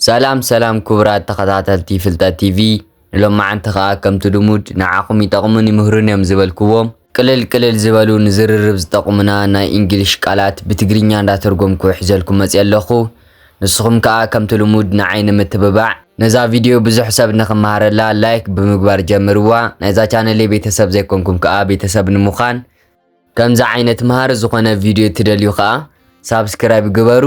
ሰላም ክቡራት ተኸታተልቲ ፍልጠት ቲቪ ሎም ማዓንቲ ኸኣ ከምቲ ልሙድ ንዓኹም ይጠቕሙን ይምህሩን እዮም ዝበልክዎም ቅልል ዝበሉ ንዝርርብ ዝጠቕሙና ናይ እንግሊሽ ቃላት ብትግርኛ እንዳተርጎምኩ ሒዘልኩም መፅእ ኣለኹ ንስኹም ከኣ ከምቲ ልሙድ ንዓይኒ ምትብባዕ ነዛ ቪድዮ ብዙሕ ሰብ ንኽመሃረላ ላይክ ብምግባር ጀምርዋ ናይዛ ቻነለይ ቤተሰብ ዘይኮንኩም ከኣ ቤተሰብ ንምዃን ከምዛ ዓይነት መሃር ዝኾነ ቪድዮ ትደልዩ ከኣ ሳብስክራይብ ግበሩ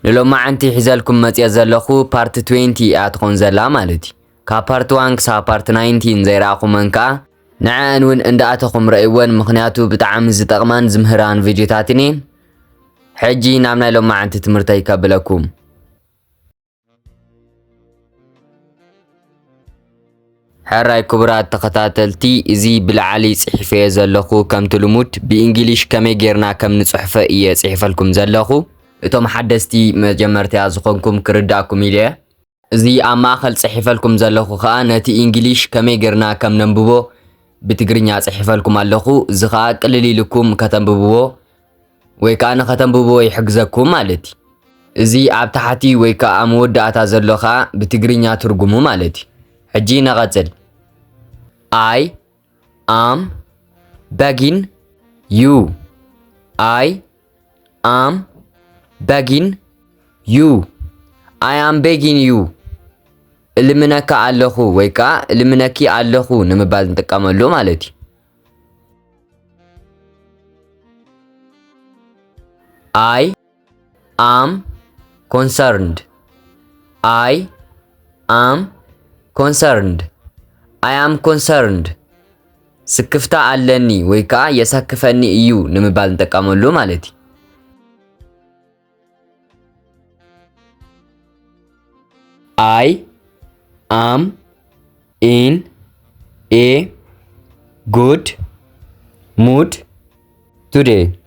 ንሎም ማዓንቲ ሒዘልኩም መፅእ ዘለኹ ፓርት 20 ኣትኾን ዘላ ማለት እዩ ካብ ፓርት 1 ክሳብ ፓርት 19 ዘይረኣኹመን ከኣ ንዓአን እውን እንዳኣተኹም ረእይወን ምኽንያቱ ብጣዕሚ ዝጠቕማን ዝምህራን ቪድዮታት እኔን ሕጂ ናብ ናይ ሎም ማዓንቲ ትምህርተይ ከብለኩም ሕራይ ክቡራት ተኸታተልቲ እዚ ብላዕሊ ጽሒፈዮ ዘለኹ ከምቲ ልሙድ ብእንግሊሽ ከመይ ጌርና ከም ንጽሕፈ እየ ጽሒፈልኩም ዘለኹ እቶም ሓደስቲ መጀመርትያ ዝኾንኩም ክርዳእኩም ኢለ እዚ ኣብ ማእኸል ጽሒፈልኩም ዘለኹ ከኣ ነቲ እንግሊሽ ከመይ ጌርና ከም ነንብቦ ብትግርኛ ጽሒፈልኩም ኣለኹ እዚ ከኣ ቅልል ኢልኩም ከተንብብዎ ወይ ከኣ ንኸተንብብዎ ይሕግዘኩም ማለት እዩ እዚ ኣብ ታሕቲ ወይ ከኣ መወዳእታ ዘሎ ከኣ ብትግርኛ ትርጉሙ ማለት እዩ ሕጂ ነቐጽል I am begging you I am begging you I am begging you እልምነካ ኣለኹ ወይ ከኣ እልምነኪ ኣለኹ ንምባል እንጥቀመሉ ማለት እዩ I am concerned I am concerned I am concerned ስክፍታ ኣለኒ ወይ ከኣ የሰክፈኒ እዩ ንምባል እንጥቀመሉ ማለት እዩ I am in a good mood today.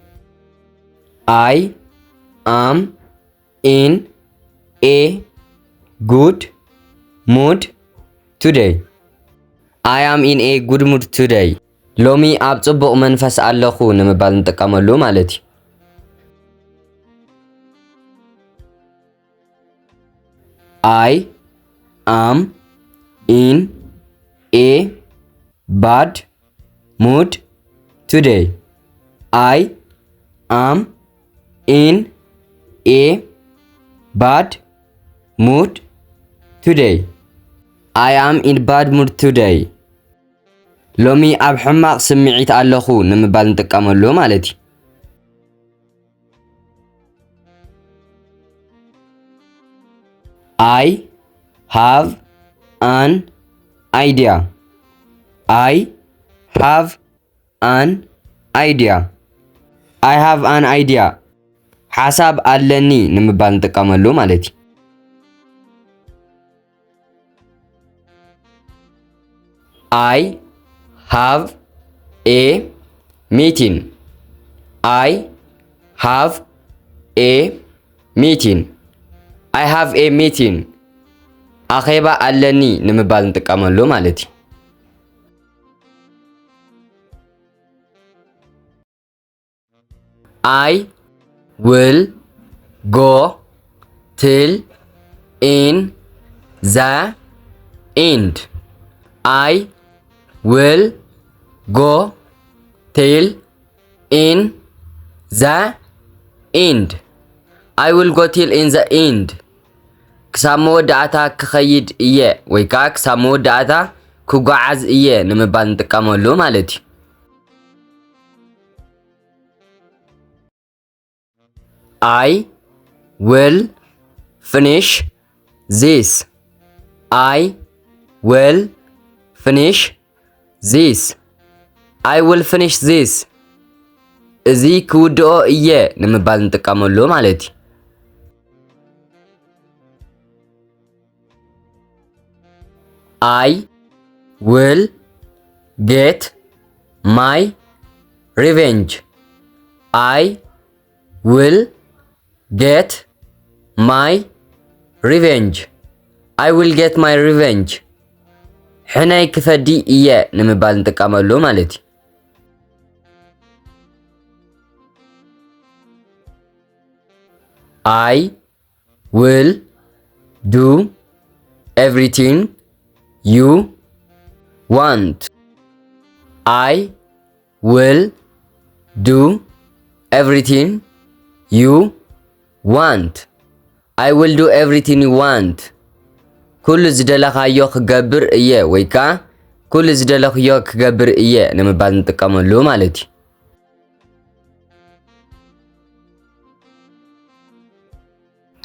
I am in a good mood today. I am in a good mood today. ሎሚ ኣብ ጽቡቕ መንፈስ ኣለኹ ንምባል እንጥቀመሉ ማለት እዩ I am in a bad mood today. I am in a bad mood today. I am in bad mood today. ሎሚ ኣብ ሕማቕ ስምዒት ኣለኹ ንምባል እንጥቀመሉ ማለት እዩ I have an idea. I have an idea. I have an idea. ሓሳብ ኣለኒ ንምባል እንጥቀመሉ ማለት እዩ I have a meeting. I have a meeting. I have a meeting. ኣኼባ ኣለኒ ንምባል እንጥቀመሉ ማለት እዩ I will go till in the end. I will go till in the end. I will go till in the end. ክሳብ መወዳእታ ክኸይድ እየ ወይ ከኣ ክሳብ መወዳእታ ክጓዓዝ እየ ንምባል እንጥቀመሉ ማለት እዩ I will finish this. I will finish this. I will finish this. እዚ ክውድኦ እየ ንምባል እንጥቀመሉ ማለት እዩ I will get my revenge. I will get my revenge. I will get my revenge. ሕናይ ክፈዲ እየ ንምባል እንጥቀመሉ ማለት እዩ I will do everything you want. I will do everything you want. I will do everything you want. كل ዝደለኻዮ ክገብር እየ ወይ ከዓ ኩሉ ዝደለኽዮ ክገብር እየ ንምባል እንጥቀመሉ ማለት እዩ።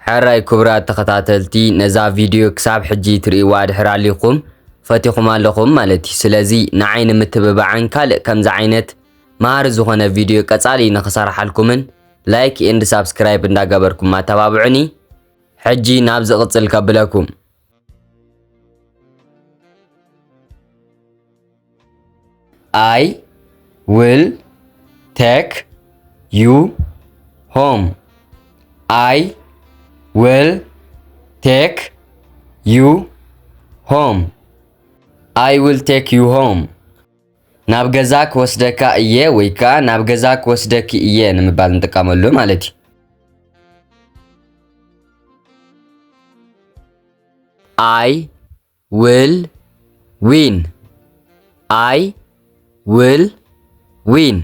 ሕራይ ክቡራት ተኸታተልቲ ነዛ ቪድዮ ክሳብ ሕጂ ትርእይዋ ድሕር አለኹም ፈቲኹም ኣለኹም ማለት እዩ። ስለዚ ንዓይ ንምትብባዕን ካልእ ከምዚ ዓይነት ማር ዝኾነ ቪድዮ ቀጻሊ ንኽሰርሓልኩምን ላይክ ኤንድ ሳብስክራይብ እንዳገበርኩም ኣተባብዑኒ። ሕጂ ናብ ዝቕጽል ከብለኩም። I will take you home. I will take you home. I will take you home. ናብ ገዛክ ወስደካ እየ ወይ ከዓ ናብ ገዛክ ወስደኪ እየ ንምባል እንጥቀመሉ ማለት እዩ። I will win. I will win.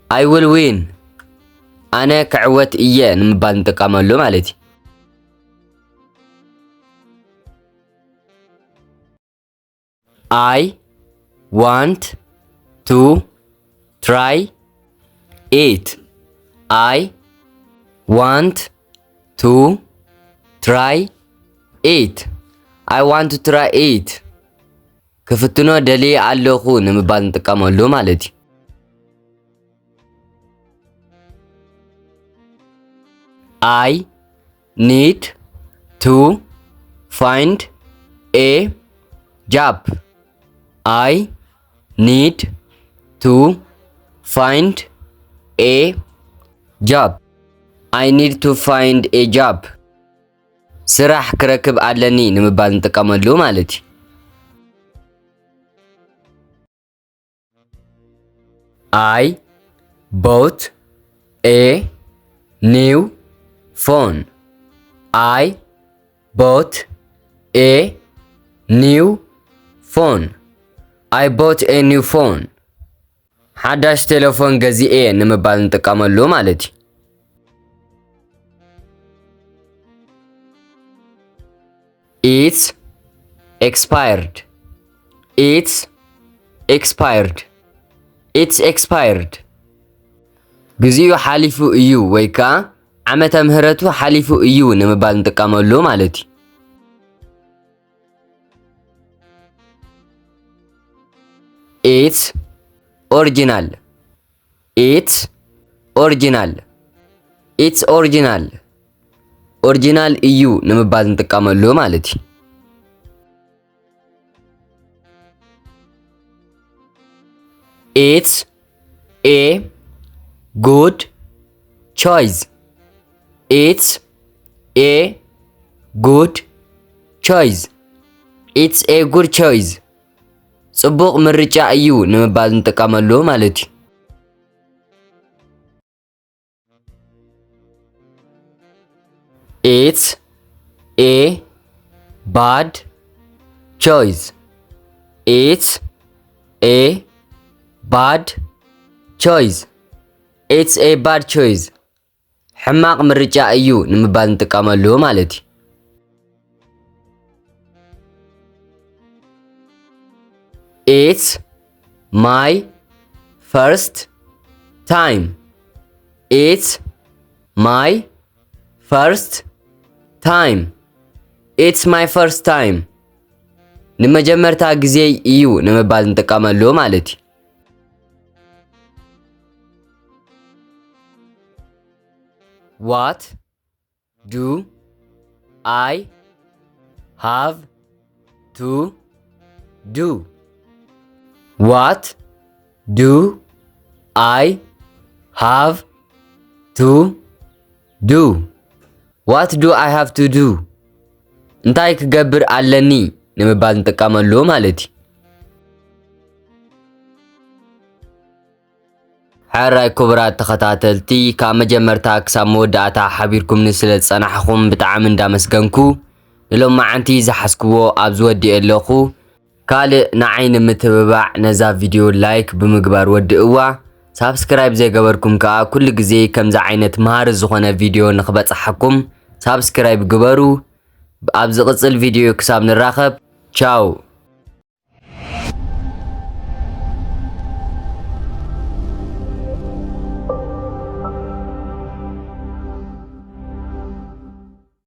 I will win. ኣነ ክዕወት እየ ንምባል እንጥቀመሉ ማለት እዩ። I want to try it. I want to try it. I want to try it. ክፍትኖ ደልየ ኣለኹ ንምባል እንጥቀመሉ ማለት እዩ። I need to find a job. I need to find a job. I need to find a job. ስራሕ ክረክብ ኣለኒ ንምባል እንጥቀመሉ ማለት እዩ። I bought a new phone. I bought a new phone. I bought a new phone. ሓዳሽ ቴሌፎን ገዚኤ ንምባል እንጥቀመሉ ማለት እዩ። It's expired. It's expired. It's expired. ግዚኡ ሓሊፉ እዩ ወይ ከዓ ዓመተ ምህረቱ ሓሊፉ እዩ ንምባል እንጥቀመሉ ማለት እዩ። It's original. It's original. It's original. ኦሪጂናል እዩ ንምባል እንጥቀመሉ ማለት እዩ። It's a good choice. It's a good choice. It's a good choice. ጽቡቕ ምርጫ እዩ ንምባል እንጥቀመሉ ማለት እዩ። It's a bad choice. It's a bad choice. It's a bad choice. ሕማቕ ምርጫ እዩ ንምባል እንጥቀመሉ ማለት እዩ። It's my first time. It's my first time. It's my first time. ንመጀመርታ ጊዜ እዩ ንምባል እንጥቀመሉ ማለት እዩ። What do I have to do? What do I have to do? What do I have to do? እንታይ ክገብር ኣለኒ ንምባል እንጥቀመሉ ማለት እዩ። ሕራይ ክቡራት ተኸታተልቲ ካብ መጀመርታ ክሳብ መወዳእታ ሓቢርኩምኒ ስለ ዝጸናሕኹም ብጣዕሚ እንዳመስገንኩ ንሎም ማዓንቲ ዝሓስክዎ ኣብ ዝወዲእ ኣለኹ ካልእ ንዓይኒ ምትብባዕ ነዛ ቪድዮ ላይክ ብምግባር ወድእዋ ሳብስክራይብ ዘይገበርኩም ከዓ ኩሉ ግዜ ከምዛ ዓይነት መሃሪ ዝኾነ ቪድዮ ንኽበፅሐኩም ሳብስክራይብ ግበሩ ኣብ ዝቕፅል ቪድዮ ክሳብ ንራኸብ ቻው